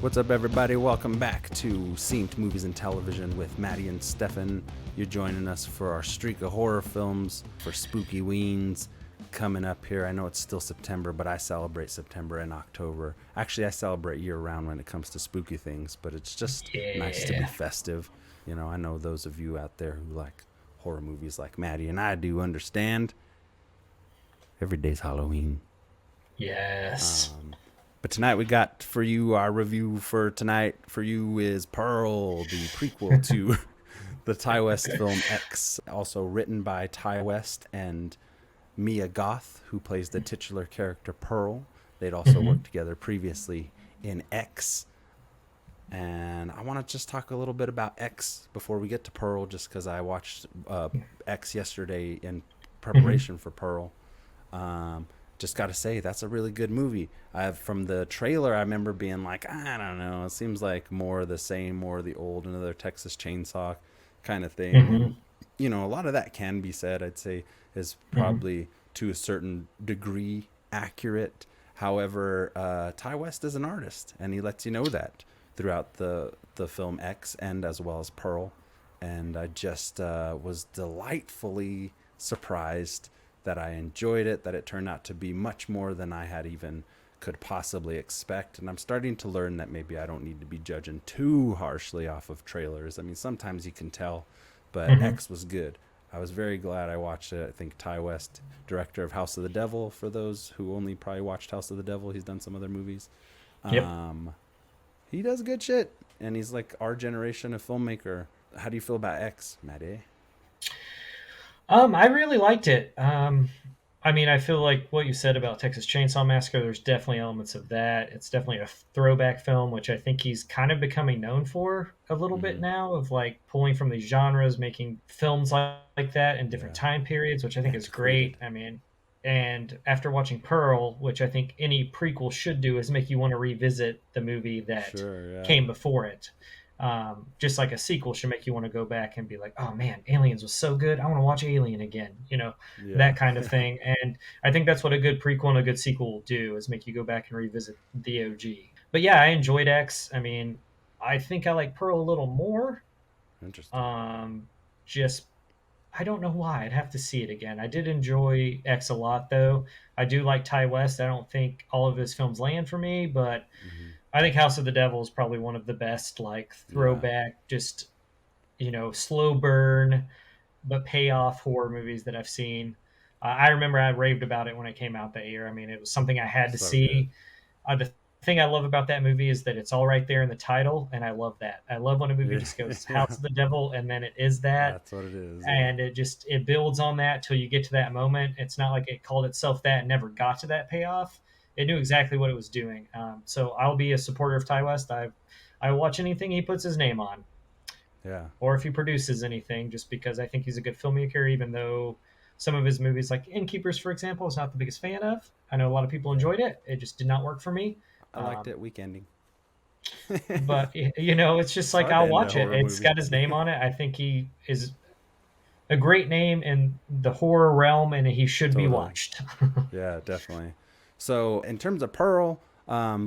What's up, everybody? Welcome back to Seent Movies and Television with Matty and Stephen. You're joining us for our streak of horror films for spooky weens coming up here. I know it's still September, but I celebrate September and October. Actually, I celebrate year-round when it comes to spooky things, but it's just nice to be festive. You know, I know those of you out there who like horror movies like Matty and I do understand. Every day's Halloween. Yes. But tonight we got for you, our review for tonight for you is Pearl, the prequel to the Ty West film X, also written by Ty West and Mia Goth, who plays the titular character Pearl. They'd also worked together previously in X. And I want to just talk a little bit about X before we get to Pearl, just because I watched X yesterday in preparation for Pearl. Just got to say, that's a really good movie. From the trailer, I remember being like, I don't know, it seems like more of the same, more of the old, another Texas Chainsaw kind of thing. And, you know, a lot of that can be said, I'd say, is probably to a certain degree accurate. However, Ty West is an artist, and he lets you know that throughout the film X and as well as Pearl. And I just was delightfully surprised that I enjoyed it, that it turned out to be much more than I had even could possibly expect. And I'm starting to learn that maybe I don't need to be judging too harshly off of trailers. I mean, sometimes you can tell, but X was good. I was very glad I watched it. I think Ty West, director of House of the Devil, for those who only probably watched House of the Devil, he's done some other movies. He does good shit, and he's like our generation of filmmaker. How do you feel about X, Maddie? I really liked it. I mean, I feel like what you said about Texas Chainsaw Massacre, there's definitely elements of that. It's definitely a throwback film, which I think he's kind of becoming known for a little bit now, of like pulling from these genres, making films like that in different time periods, which I think is great. I mean, and after watching Pearl, which I think any prequel should do, is make you want to revisit the movie that came before it. Just like a sequel should make you want to go back and be like, oh man, Aliens was so good, I want to watch Alien again, that kind of thing. And I think that's what a good prequel and a good sequel will do, is make you go back and revisit the OG. But yeah, I enjoyed X. I mean, I think I like Pearl a little more. Interesting. Just I don't know why. I'd have to see it again. I did enjoy X a lot, though. I do like Ty West. I don't think all of his films land for me, but I think House of the Devil is probably one of the best, like, throwback, just, slow burn, but payoff horror movies that I've seen. I remember I raved about it when it came out that year. I mean, it was something I had to see. The thing I love about that movie is that it's all right there in the title, and I love that. I love when a movie just goes House of the Devil, and then it is that. That's what it is. And it builds on that till you get to that moment. It's not like it called itself that and never got to that payoff. It knew exactly what it was doing. So I'll be a supporter of Ty West. I watch anything he puts his name on. Yeah. Or if he produces anything, just because I think he's a good filmmaker, even though some of his movies, like Innkeepers, for example, is not the biggest fan of. I know a lot of people enjoyed it. It just did not work for me. I liked it weekending. But, it's just like, I'll watch it. It's got his name on it. I think he is a great name in the horror realm, and he should be watched. Yeah, definitely. So in terms of Pearl,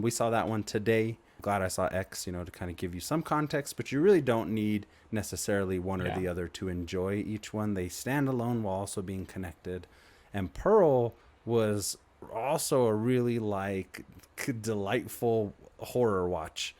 we saw that one today. Glad I saw X, to kind of give you some context, but you really don't need necessarily one or the other to enjoy each one. They stand alone while also being connected. And Pearl was also a really delightful horror watch.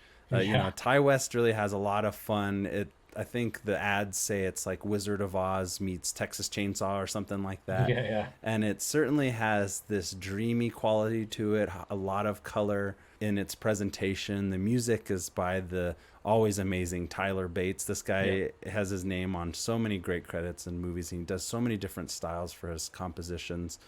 Ty West really has a lot of fun. I think the ads say it's like Wizard of Oz meets Texas Chainsaw or something like that. Yeah. And it certainly has this dreamy quality to it, a lot of color in its presentation. The music is by the always amazing Tyler Bates. This guy has his name on so many great credits and movies. He does so many different styles for his compositions,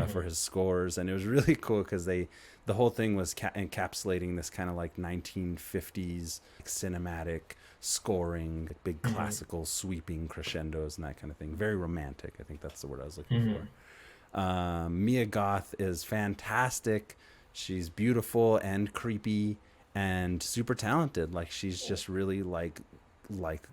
for his scores. And it was really cool because the whole thing was encapsulating this kind of like 1950s cinematic scoring, big classical sweeping crescendos and that kind of thing. Very romantic. I think that's the word I was looking for. Mia Goth is fantastic. She's beautiful and creepy and super talented. Like, she's just really like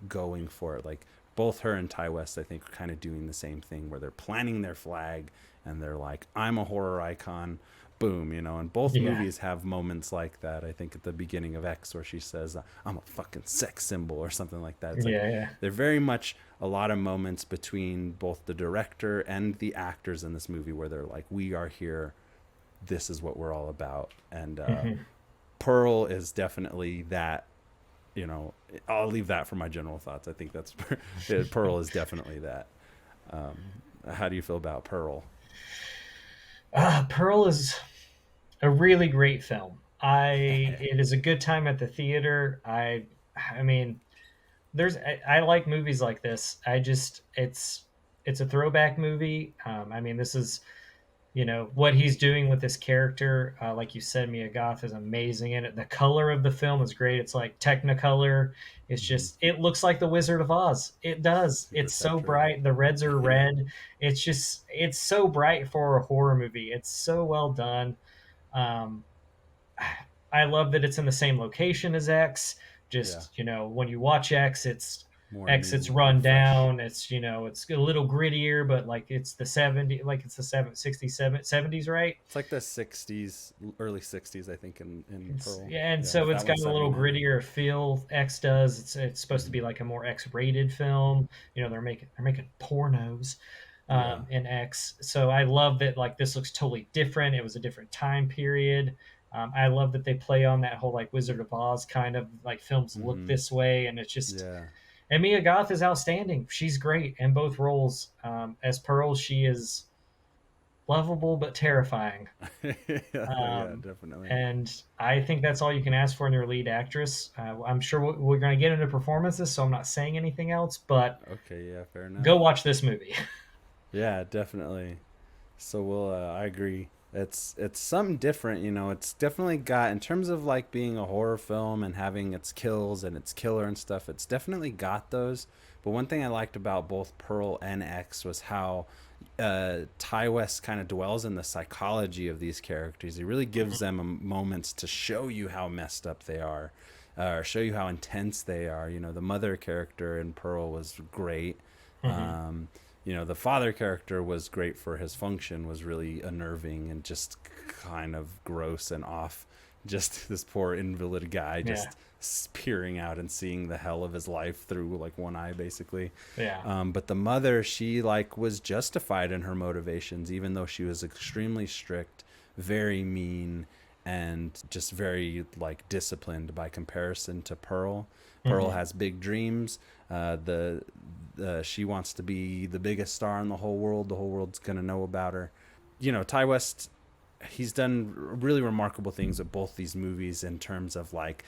going for it. Like, both her and Ty West, I think, are kind of doing the same thing, where they're planting their flag and they're like, I'm a horror icon, boom, you know. And both Yeah. movies have moments like that. I think at the beginning of X, where she says, "I'm a fucking sex symbol" or something like that. It's like Yeah. Yeah. they're very much a lot of moments between both the director and the actors in this movie where they're like, "We are here. This is what we're all about." And Hmm. Pearl is definitely that. You know, I'll leave that for my general thoughts. I think that's Pearl is definitely that. How do you feel about Pearl? Pearl is a really great film. It is a good time at the theater. I mean, I like movies like this. It's a throwback movie. I mean, this is what he's doing with this character. Like you said, Mia Goth is amazing in it. The color of the film is great. It's like Technicolor. Mm-hmm. It looks like the Wizard of Oz. It does. Super It's so saturated. bright. The reds are Yeah. red. It's so bright for a horror movie. It's so well done. um, I love that it's in the same location as X. Yeah. Just, when you watch More X, it's new, more run fresh. down. It's a little grittier, but like it's the 70, like it's the 67, 70s, right? It's like the 60s, early 60s, I think, in Pearl. Yeah, and Yeah, so it's that got one's a little 79. grittier feel. X does. It's supposed to Mm-hmm. be like a more X-rated film. They're making pornos Yeah. in X. So I love that. Like this looks totally different. It was a different time period. I love that they play on that whole like Wizard of Oz kind of like films look Mm-hmm. this way, and it's just. Yeah. And Mia Goth is outstanding. She's great in both roles. As Pearl, she is lovable but terrifying. Yeah, Um, definitely. and I think that's all you can ask for in your lead actress. I'm sure we're going to get into performances, so I'm not saying anything else, but Okay, yeah, fair go enough. watch this movie. Yeah, definitely. So we'll I agree. It's something different, you know. It's definitely got, in terms of like being a horror film and having its kills and its killer and stuff, it's definitely got those. But one thing I liked about both Pearl and X was how Ty West kind of dwells in the psychology of these characters. He really gives them moments to show you how messed up they are, or show you how intense they are. You know, the mother character in Pearl was great. Hmm. Um, you know, the father character was great for his function, was really unnerving and just kind of gross and off. Just this poor invalid guy Yeah, just peering out and seeing the hell of his life through like one eye, basically. yeah, But the mother, she like was justified in her motivations, even though she was extremely strict, very mean, and just very like disciplined by comparison to Pearl. Pearl hmm, has big dreams. She wants to be the biggest star in the whole world. The whole world's gonna know about her. You know, Ty West, he's done really remarkable things with both these movies in terms of like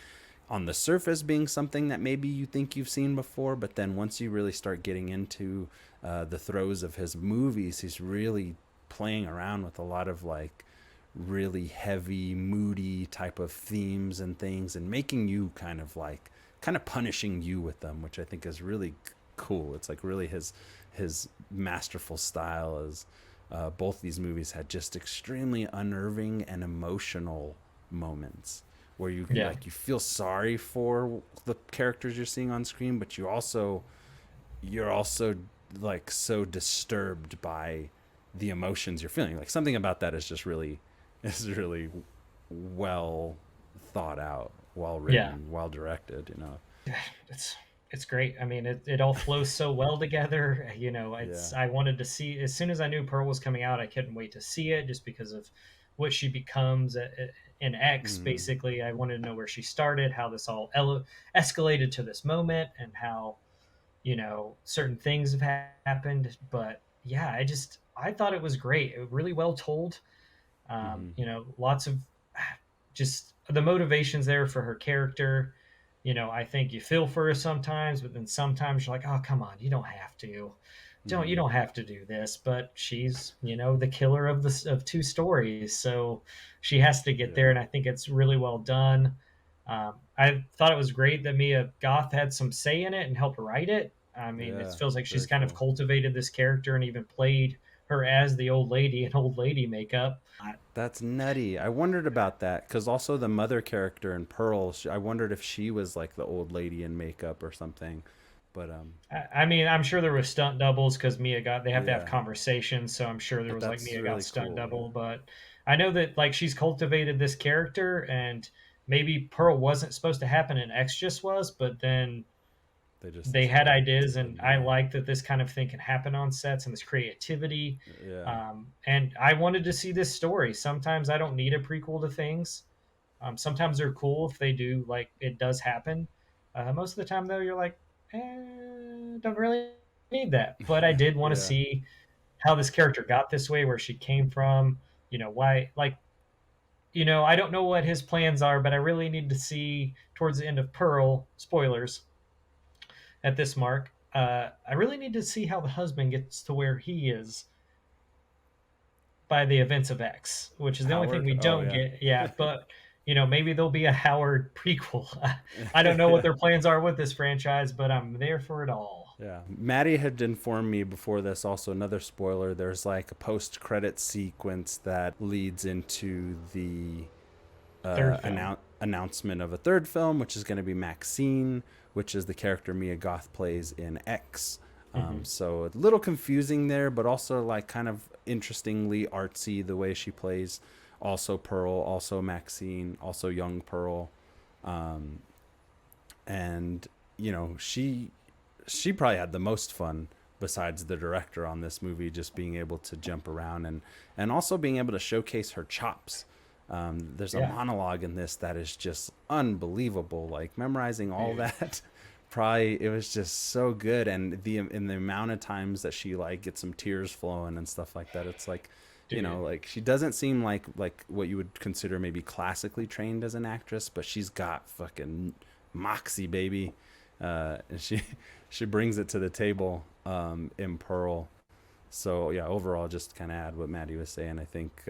on the surface being something that maybe you think you've seen before, but then once you really start getting into the throes of his movies, he's really playing around with a lot of like really heavy, moody type of themes and things, and making you kind of punishing you with them, which I think is really cool. It's like really his masterful style. Is both these movies had just extremely unnerving and emotional moments where yeah, you feel sorry for the characters you're seeing on screen, but you're also like so disturbed by the emotions you're feeling. Like something about that is just really is really well thought out, well yeah. written, well directed, you know. It's it's great. I mean, it all flows so well together. Yeah. I wanted to see as soon as I knew Pearl was coming out. I couldn't wait to see it just because of what she becomes in X. Mm-hmm. Basically, I wanted to know where she started, how this all escalated to this moment, and how certain things have happened. But yeah, I thought it was great. It really well told. Mm-hmm. Lots of just the motivations there for her character. I think you feel for her sometimes, but then sometimes you're like, oh, come on, you don't have to. You Mm-hmm. don't have to do this, but she's the killer of two stories, so she has to get there, Yeah. and I think it's really well done. I thought it was great that Mia Goth had some say in it and helped write it. I mean, it Yeah. feels like she's Very kind of cool. cultivated this character and even played her as the old lady in old lady makeup. That's nutty. I wondered about that because also the mother character in Pearl, I wondered if she was like the old lady in makeup or something. But I mean, I'm sure there was stunt doubles because Mia got they have to have yeah. conversations, so I'm sure there But was like that's Mia really got stunt cool. Yeah. double, but I know that like she's cultivated this character, and maybe Pearl wasn't supposed to happen and X just was, but then They just they had ideas, did, and I yeah. like that this kind of thing can happen on sets and this creativity. Yeah. And I wanted to see this story. Sometimes I don't need a prequel to things. Sometimes they're cool if they do, like it does happen. Most of the time, though, you're like, don't really need that. But I did want to Yeah. see how this character got this way, where she came from, why, like, I don't know what his plans are, but I really need to see towards the end of Pearl, spoilers at this mark. I really need to see how the husband gets to where he is by the events of X, which is the only thing Howard? we Oh don't yeah. get. Yeah, but maybe there'll be a Howard prequel. I don't know what their plans are with this franchise, but I'm there for it all. Yeah. Maddie had informed me before this, also another spoiler, there's like a post-credit sequence that leads into the Third film. announcement of a third film, which is going to be Maxine, which is the character Mia Goth plays in X. Hmm. So a little confusing there, but also like kind of interestingly artsy the way she plays. Also Pearl, also Maxine, also young Pearl, and she probably had the most fun besides the director on this movie, just being able to jump around and also being able to showcase her chops. There's a Yeah. monologue in this that is just unbelievable. Like memorizing all Dude. that, probably it was just so good. And the amount of times that she like gets some tears flowing and stuff like that, it's like, Dude. like she doesn't seem like what you would consider maybe classically trained as an actress, but she's got fucking moxie, baby. And she brings it to the table in Pearl. So yeah, overall, just kind of add what Maddie was saying. I think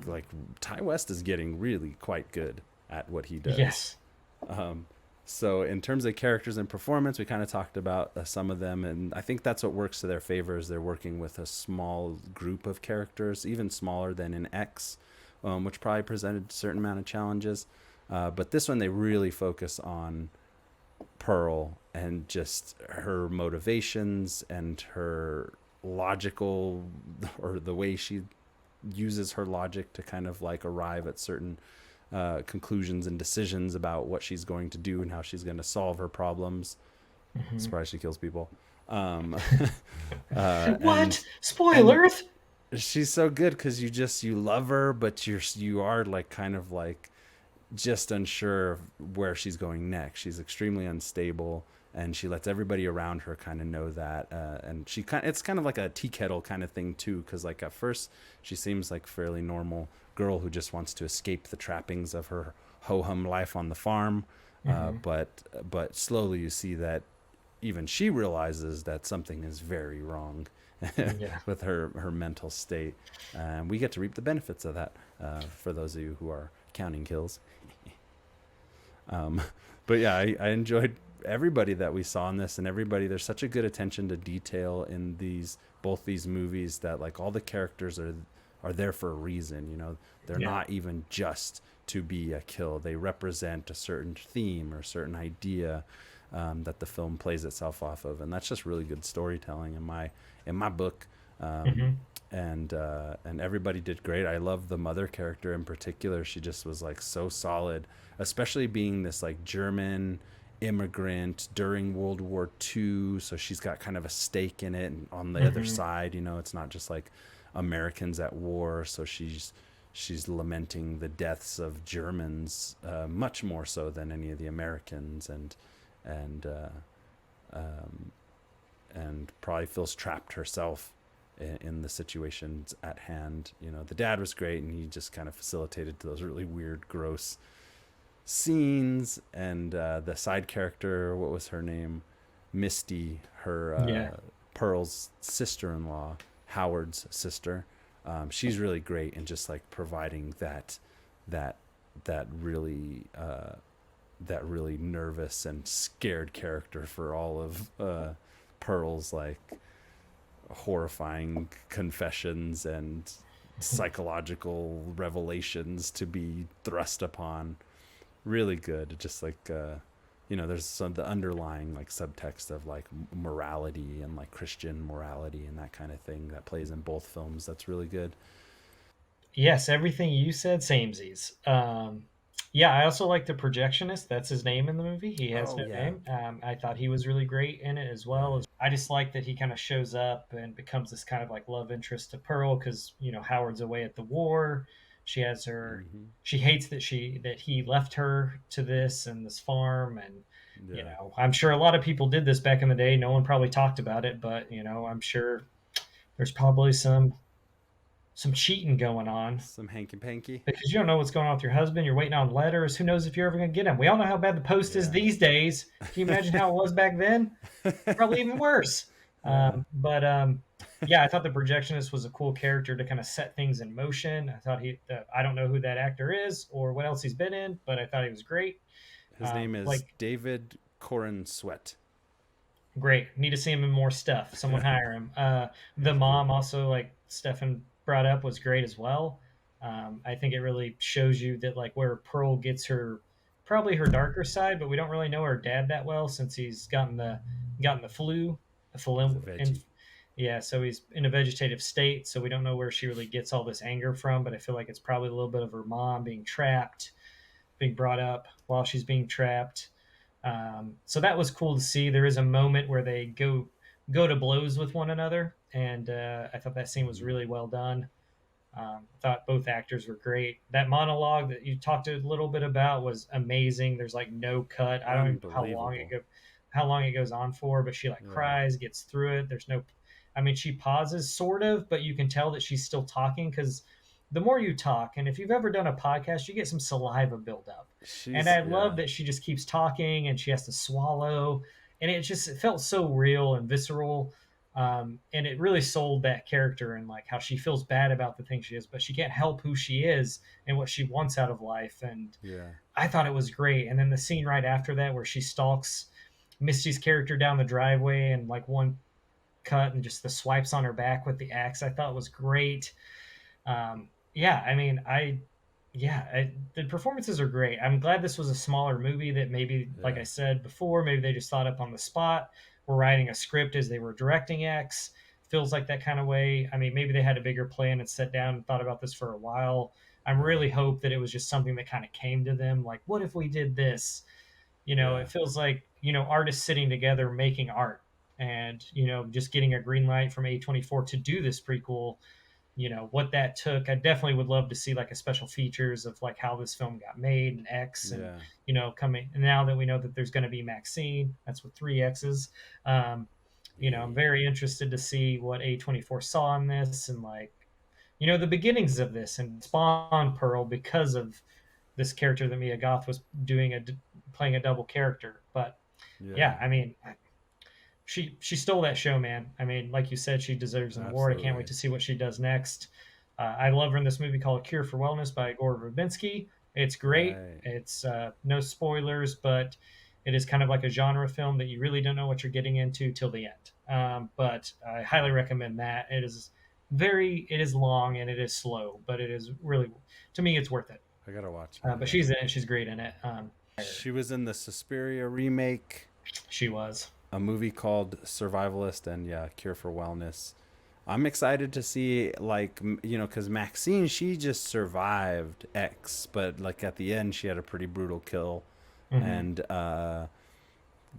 like Ty West is getting really quite good at what he does. Yes. So in terms of characters and performance, we kind of talked about some of them, and I think that's what works to their favor is they're working with a small group of characters, even smaller than in X, which probably presented a certain amount of challenges. But this one, they really focus on Pearl and just her motivations and her logical, or the way she uses her logic to kind of like arrive at certain conclusions and decisions about what she's going to do and how she's going to solve her problems. Hmm. Surprised she kills people. What? And Spoilers? she's so good because you love her, but you are like kind of like just unsure of where she's going next. She's extremely unstable, and she lets everybody around her kind of know that. And it's kind of like a tea kettle kind of thing too, because like at first she seems like a fairly normal girl who just wants to escape the trappings of her ho hum life on the farm. Hmm. But slowly you see that even she realizes that something is very wrong Yeah. with her mental state. We get to reap the benefits of that for those of you who are counting kills. Um, but yeah, I enjoyed everybody that we saw in this, and everybody. There's such a good attention to detail in both these movies that like all the characters are there for a reason. They're Yeah. not even just to be a kill. They represent a certain theme or a certain idea that the film plays itself off of, and that's just really good storytelling in my book. Um, Hmm. and everybody did great. I love the mother character in particular. She just was like so solid, especially being this like German immigrant during World War II. So she's got kind of a stake in it. And on the other Hmm. side, it's not just like Americans at war. So she's lamenting the deaths of Germans much more so than any of the Americans, and and probably feels trapped herself in the situations at hand. The dad was great, and he just kind of facilitated those really weird, gross scenes. And the side character, what was her name? Misty, her Yeah. Pearl's sister-in-law, Howard's sister. She's really great in just like providing that that really that really nervous and scared character for all of Pearl's like horrifying confessions and psychological revelations to be thrust upon. Really good. Just like there's some the underlying like subtext of like morality and like Christian morality and that kind of thing that plays in both films. That's really good. Yes, everything you said, samesies. Yeah, I also like the projectionist. That's his name in the movie. He has Oh no yeah, name. I thought he was really great in it as well. right. I just like that he kind of shows up and becomes this kind of like love interest to Pearl because Howard's away at the war. She has her. Hmm. She hates that he left her to this and this farm, and Yeah, I'm sure a lot of people did this back in the day. No one probably talked about it, but I'm sure there's probably some cheating going on some hanky panky. because you don't know what's going on with your husband. You're waiting on letters. Who knows if you're ever going to get them? We all know how bad the post is Yeah, these days. Can you imagine how it was back then? Probably even worse. yeah, But yeah, I thought the projectionist was a cool character to kind of set things in motion. I thought I don't know who that actor is or what else he's been in, but I thought he was great. his name is Like, David Corenswet. great. Need to see him in more stuff. Someone hire him. The He's good. mom also, like Stefan brought up, was great as well. I think it really shows you that like where Pearl gets her probably her darker side, but we don't really know her dad that well since he's gotten the flu, the He's a flu, and veggie. yeah, so he's in a vegetative state. So we don't know where she really gets all this anger from, but I feel like it's probably a little bit of her mom being trapped, being brought up while she's being trapped. So that was cool to see. There is a moment where they go to blows with one another, and I thought that scene was Hmm. really well done. I thought both actors were great. That monologue that you talked a little bit about was amazing. There's like no cut. I don't even know Unbelievable. how long it goes on for, but she like Yeah, cries, gets through it. There's no, I mean, she pauses sort of, but you can tell that she's still talking because the more you talk, and if you've ever done a podcast, you get some saliva buildup. And she's I love yeah, that she just keeps talking and she has to swallow, and it felt so real and visceral. And it really sold that character and like how she feels bad about the thing she is, but she can't help who she is and what she wants out of life. And yeah, I thought it was great. And then the scene right after that where she stalks Misty's character down the driveway and like one cut and just the swipes on her back with the axe, I thought was great. Yeah, I mean, the performances are great. I'm glad this was a smaller movie that maybe, like yeah, I said before, maybe they just thought up on the spot. Were writing a script as they were directing X. Feels like that kind of way. I mean, maybe they had a bigger plan and sat down and thought about this for a while. I'm right. really hope that it was just something that kind of came to them. Like, what if we did this? Yeah, It feels like artists sitting together making art, and just getting a green light from A24 to do this prequel. What that took. I definitely would love to see like a special features of like how this film got made and X, and yeah, coming, and now that we know that there's going to be Maxine, that's with three X's. um I'm yeah, very interested to see what A24 saw in this, and like the beginnings of this, and spawn Pearl because of this character that Mia Goth was playing a double character. But yeah. yeah, I mean, she stole that show, man. I mean, like you said, she deserves an award. I can't wait Absolutely. to see what she does next. I love her in this movie called Cure for Wellness by Gore Verbinski. It's great. Right. It's no spoilers, but it is kind of like a genre film that you really don't know what you're getting into till the end. But I highly recommend that. It is long and it is slow, but it is really, to me, it's worth it. I gotta watch it. But Yeah. she's in it. She's great in it. She was in the Suspiria remake, She was. a movie called Survivalist, and yeah, Cure for Wellness. I'm excited to see, like, because Maxine, she just survived X, but like at the end, she had a pretty brutal kill, Hmm. and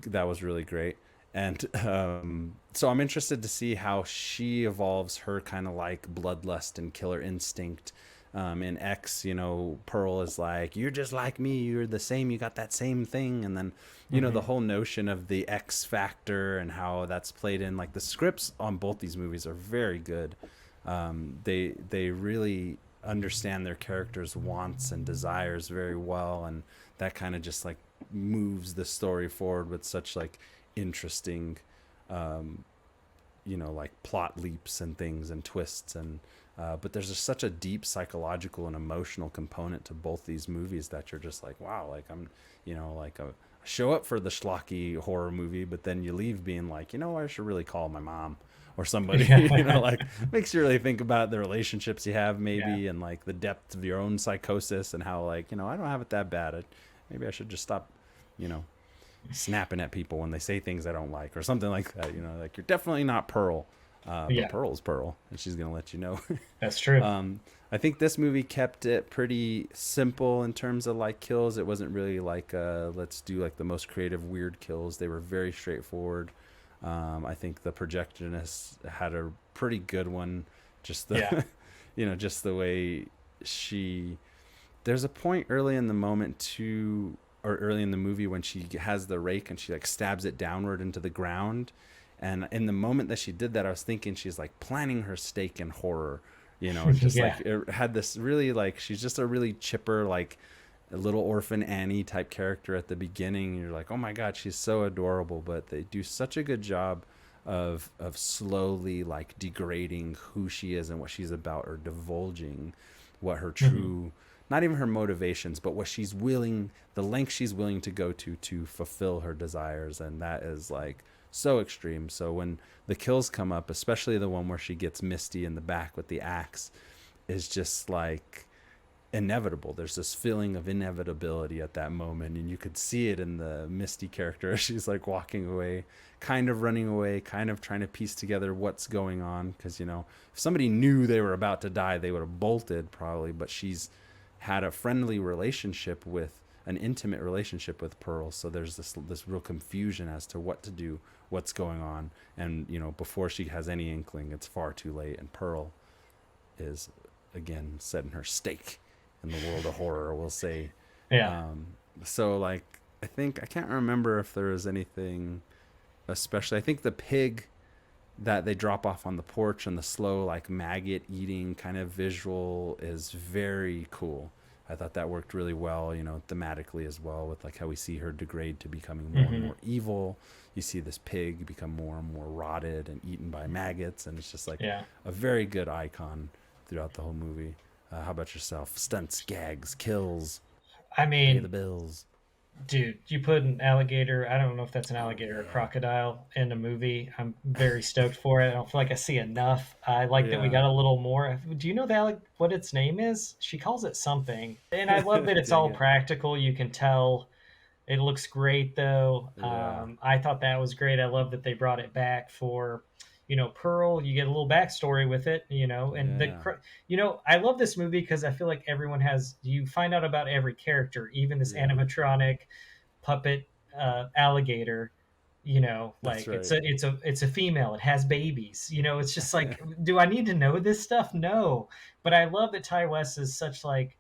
that was really great. And so I'm interested to see how she evolves her kind of like bloodlust and killer instinct. In X, Pearl is like, you're just like me, you're the same, you got that same thing. And then, the Hmm. whole notion of the X factor and how that's played in, like the scripts on both these movies are very good. They really understand their characters' wants and desires very well, and that kind of just like moves the story forward with such like interesting like plot leaps and things and twists, and but there's just such a deep psychological and emotional component to both these movies that you're just like, wow, like I'm like a show up for the schlocky horror movie, but then you leave being like, I should really call my mom or somebody. Yeah. Like makes you really think about the relationships you have Yeah. maybe, and like the depth of your own psychosis, and how like, I don't have it that bad. Maybe I should just stop you know snapping at people when they say things I don't like or something like that. Like you're definitely not Pearl. But Yeah, Pearl's Pearl, and she's gonna let you know. that's true. um, I think this movie kept it pretty simple in terms of like kills. It wasn't really like let's do like the most creative weird kills. They were very straightforward. I think the projectionist had a pretty good one. Just Yeah. the, just the way she. There's a point early in the moment too, or early in the movie when she has the rake and she like stabs it downward into the ground. And in the moment that she did that, I was thinking she's like planning her stake in horror, just Yeah. like it had this really like she's just a really chipper like a little orphan Annie type character at the beginning. You're like, oh my god, she's so adorable. But they do such a good job of slowly like degrading who she is and what she's about, or divulging what her Hmm. true, not even her motivations, but what she's willing, the length she's willing to go to fulfill her desires. And that is like so extreme. So when the kills come up, especially the one where she gets Misty in the back with the axe, is just like inevitable. There's this feeling of inevitability at that moment, and you could see it in the Misty character. She's like walking away, kind of running away, kind of trying to piece together what's going on. Because if somebody knew they were about to die, they would have bolted probably. But she's had a friendly relationship with an intimate relationship with Pearl, so there's this real confusion as to what to do, what's going on, and before she has any inkling, it's far too late, and Pearl is again setting her stake in the world of horror, we'll say. Yeah. Um, so like I can't remember if there was anything especially. I think the pig that they drop off on the porch and the slow like maggot eating kind of visual is very cool. I thought that worked really well, thematically as well, with like how we see her degrade to becoming more and Hmm. more evil. You see this pig become more and more rotted and eaten by maggots, and it's just like Yeah. a very good icon throughout the whole movie. How about yourself? Stunts, gags, kills, I pay the mean, bills. dude, you put an alligator, I don't know if that's an Oh alligator or yeah, crocodile in a movie. I'm very stoked for it. I don't feel like I see enough. I like that we yeah. got a little more. Do you know what its name is? She calls it something. And I love that it's Dang all it. practical. You can tell it looks great though. Yeah, I thought that was great. I love that they brought it back for, Pearl. You get a little backstory with it, and yeah, I love this movie because I feel like everyone has. You find out about every character, even this yeah. animatronic puppet alligator. That's Like right. it's a female. It has babies. It's just like, do I need to know this stuff? No, but I love that Ty West is such like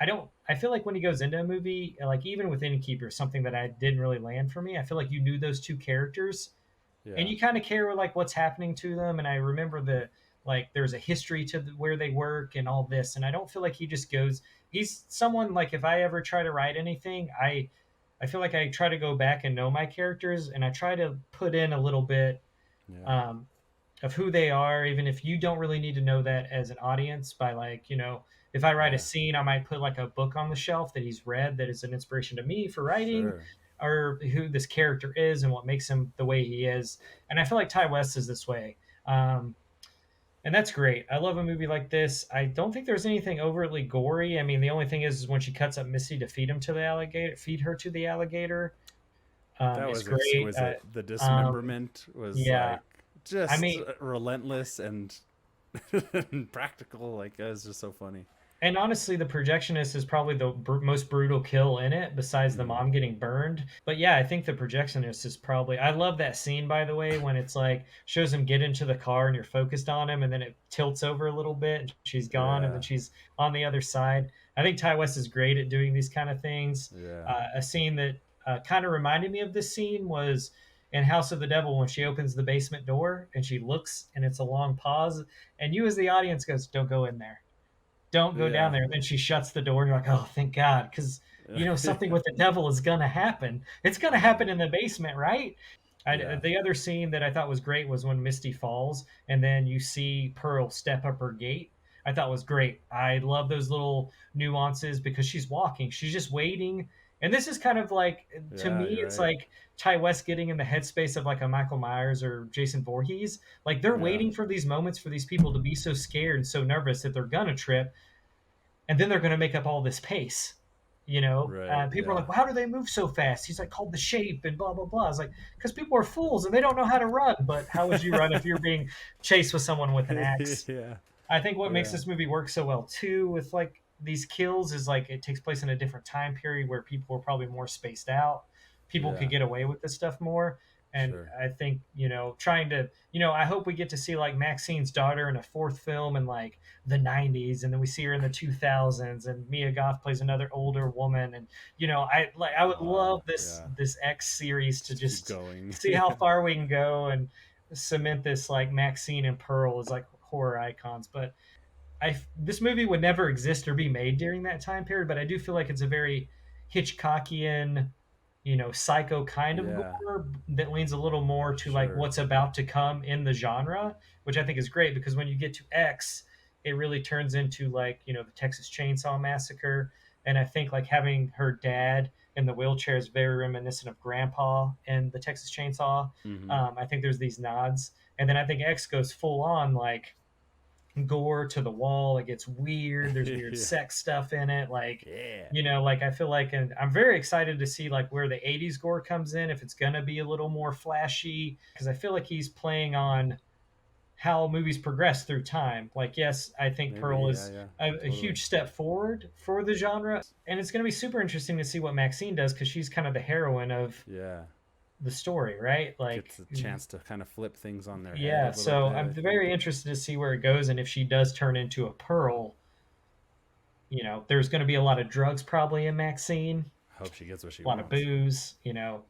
I don't. I feel like when he goes into a movie, like even with Innkeeper, something that I didn't really land for me. I feel like you knew those two characters, and Yeah, you kind of care like what's happening to them. And I remember there's a history to where they work and all this. And I don't feel like he just goes. He's someone like if I ever try to write anything, I feel like I try to go back and know my characters, and I try to put in a little bit. yeah, Um, of who they are, even if you don't really need to know that as an audience. By like, if I write a yeah. scene, I might put like a book on the shelf that he's read that is an inspiration to me for writing, Sure. or who this character is and what makes him the way he is. And I feel like Ty West is this way. And that's great. I love a movie like this. I don't think there's anything overtly gory. I mean, the only thing is when she cuts up Missy to feed her to the alligator, That is was great. exquisite. The Um, dismemberment was yeah, like I just mean, relentless and practical. Like it was just so funny. and honestly, the projectionist is probably the most brutal kill in it, besides the Mm. mom getting burned. But yeah, I think the projectionist is probably. I love that scene, by the way, when it's like shows him get into the car and you're focused on him, and then it tilts over a little bit, and she's gone, and then Yeah, she's on the other side. I think Ty West is great at doing these kind of things. yeah, A scene that kind of reminded me of this scene was in House of the Devil when she opens the basement door and she looks, and it's a long pause, and you as the audience goes, "Don't go in there, don't go down yeah, there." And then she shuts the door, and you're like, oh, thank God, because something with the devil is gonna happen. It's gonna happen right. in the basement, right? Yeah, The other scene that I thought was great was when Misty falls, and then you see Pearl step up her gate. I thought was great. I love those little nuances because she's walking, she's just waiting. And this is kind of like, to yeah. me, You're it's right. like Ty West getting in the headspace of like a Michael Myers or Jason Voorhees. Like they're Yeah, waiting for these moments for these people to be so scared and so nervous that they're gonna trip, and then they're going to make up all this pace. Right. People are like, Yeah. well, how do they move so fast? He's like called the shape and blah blah blah. I was like, because people are fools and they don't know how to run. But how would you run if you're being chased with someone with an axe? Yeah. I think what makes Yeah. this movie work so well too with like these kills is like it takes place in a different time period where people were probably more spaced out. People could Yeah. get away with this stuff more. And Sure. I think, trying to, I hope we get to see like Maxine's daughter in a fourth film in like the 90s, and then we see her in the 2000s, and Mia Goth plays another older woman. And, I would love Yeah. this X series to Just keep just going. see how far we can go and cement this like Maxine and Pearl as like horror icons. But this movie would never exist or be made during that time period, but I do feel like it's a very Hitchcockian, psycho kind of Yeah. gore that leans a little more to like Sure. what's about to come in the genre, which I think is great because when you get to X, it really turns into like, the Texas Chainsaw Massacre. And I think like having her dad in the wheelchair is very reminiscent of Grandpa in the Texas Chainsaw. Hmm. I think there's these nods. And then I think X goes full on like gore to the wall. It gets weird. There's weird Yeah. sex stuff in it. Like, Yeah. like I feel like, and I'm very excited to see like where the 80s gore comes in, if it's going to be a little more flashy, because I feel like he's playing on how movies progress through time. Like, yes, I think Maybe. Pearl Yeah. is Yeah. a Totally. huge step forward for the genre. And it's going to be super interesting to see what Maxine does because she's kind of the heroine of Yeah. the story, right? Like, Gets a chance to kind of flip things on their head a yeah. little So bit, I'm I think. very interested to see where it goes and if she does turn into a Pearl. There's going to be a lot of drugs probably in Maxine, Hope she gets what she a lot of wants. booze,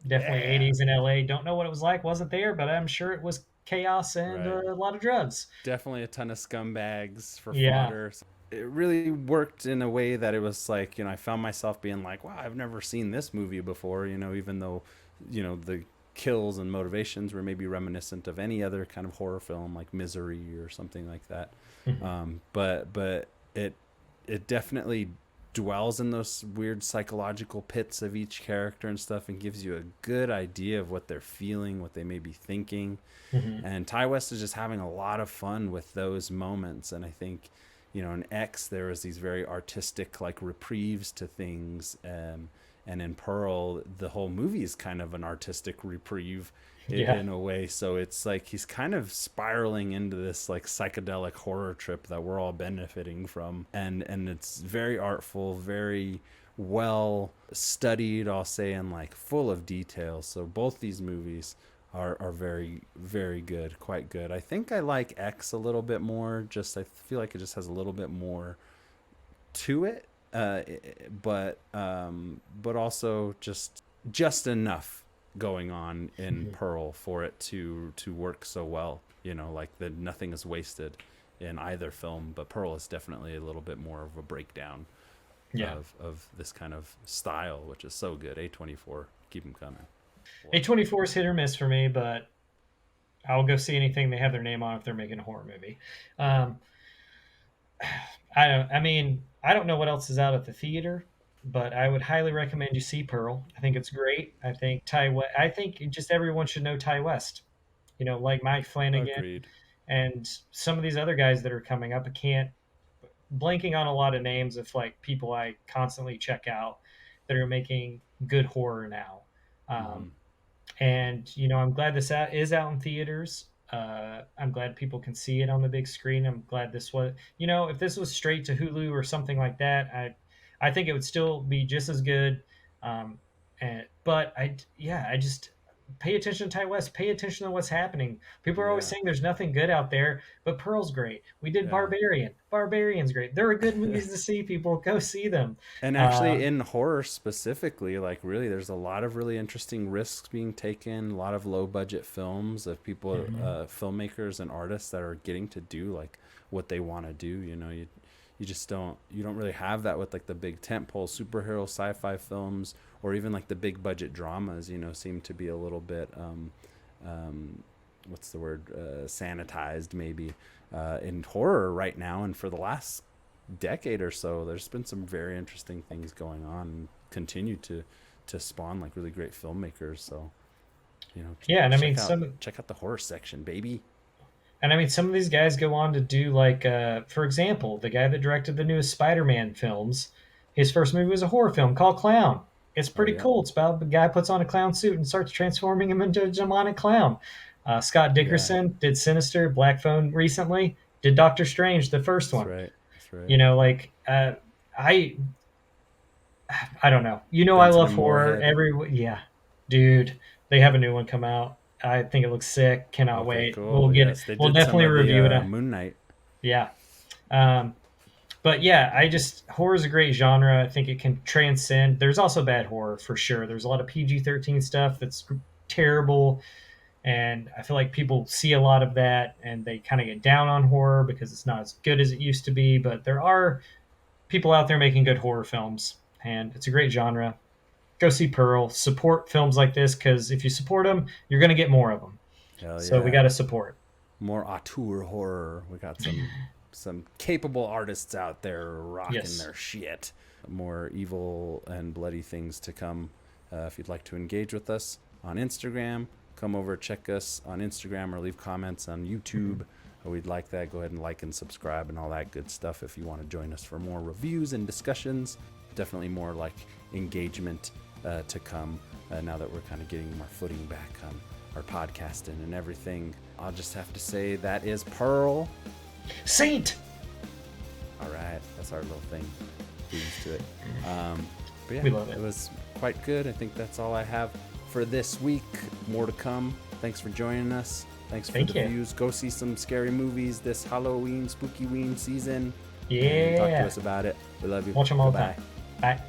definitely Yeah. 80s in LA. Don't know what it was like, wasn't there, but I'm sure it was chaos and Right. a lot of drugs. Definitely a ton of scumbags for Yeah. fodder. It really worked in a way that it was like, I found myself being like, wow, I've never seen this movie before, even though, the kills and motivations were maybe reminiscent of any other kind of horror film like Misery or something like that. Mhm. But it definitely dwells in those weird psychological pits of each character and stuff and gives you a good idea of what they're feeling, what they may be thinking. Mhm. And Ty West is just having a lot of fun with those moments. And I think, in X, there was these very artistic, like, reprieves to things. And in Pearl, the whole movie is kind of an artistic reprieve Yeah. in a way. So it's like he's kind of spiraling into this, like, psychedelic horror trip that we're all benefiting from. And it's very artful, very well studied, I'll say, and like full of details. So both these movies are very, very good, quite good. I think I like X a little bit more. Just I feel like it just has a little bit more to it, but also just enough going on in Mhm. Pearl for it to work so well. Like that nothing is wasted in either film, but Pearl is definitely a little bit more of a breakdown Yeah. of this kind of style, which is so good. A24, keep them coming. A24 is hit or miss for me, but I'll go see anything they have their name on if they're making a horror movie. Um, I don't know what else is out at the theater, but I would highly recommend you see Pearl. I think it's great. I think just everyone should know Ty West. Like Mike Flanagan Agreed. and some of these other guys that are coming up. I can't blanking on a lot of names of like people I constantly check out that are making good horror now. Hmm. Um, and I'm glad is out in theaters. I'm glad people can see it on the big screen. I'm glad this was, if this was straight to Hulu or something like that, I think it would still be just as good. But I just pay attention to Ty West. Pay attention to what's happening. People are always Yeah. saying there's nothing good out there, but Pearl's great. We did Yeah. Barbarian. Barbarian's great. There are good movies to see. People go see them. And actually, Um, in horror specifically, like really, there's a lot of really interesting risks being taken. A lot of low budget films of people, mhm. filmmakers and artists that are getting to do like what they want to do. You just don't really have that with like the big tentpole superhero sci-fi films or even like the big budget dramas. Seem to be a little bit what's the word, sanitized maybe in horror right now, and for the last decade or so there's been some very interesting things going on and continue to spawn like really great filmmakers. So Yeah, and check out the horror section, baby. some of these guys go on to do like, for example, the guy that directed the newest Spider-Man films. His first movie was a horror film called Clown. It's pretty yeah. cool. It's about a guy puts on a clown suit and starts transforming him into a demonic clown. Scott Yeah. Dickerson did Sinister, Black Phone recently. Did Doctor Strange, the first That's one. right. That's right. You know, like I I don't know. You know, I Benson love and horror. Moorhead. Yeah, dude, they have a new one come out. I think it looks sick. Cannot Okay, wait. cool. Yes, they We'll did some definitely of the review it. Moon Knight. Yeah. Um, but yeah, horror is a great genre. I think it can transcend. There's also bad horror for sure. There's a lot of PG-13 stuff that's terrible, and I feel like people see a lot of that and they kind of get down on horror because it's not as good as it used to be. But there are people out there making good horror films, and it's a great genre. Go see Pearl. Support films like this because if you support them, you're going to get more of them. Hell So we yeah. got to support. More auteur horror. We got some capable artists out there rocking Yes. their shit. More evil and bloody things to come. If you'd like to engage with us on Instagram, come over, check us on Instagram, or leave comments on YouTube. We'd like that. Go ahead and like and subscribe and all that good stuff if you want to join us for more reviews and discussions. Definitely more like engagement to come now that we're kind of getting more footing back on our podcasting and everything. I'll just have to say that is Pearl. Saint. All right, that's our little thing. Get used to it. But yeah, We love it. It was quite good. I think that's all I have for this week. More to come. Thanks for joining us. Thanks for Thank the you. views. Go see some scary movies this Halloween, Spooky Ween season. Yeah. And talk to us about it. We love you. Watch them all the Goodbye. time. Bye.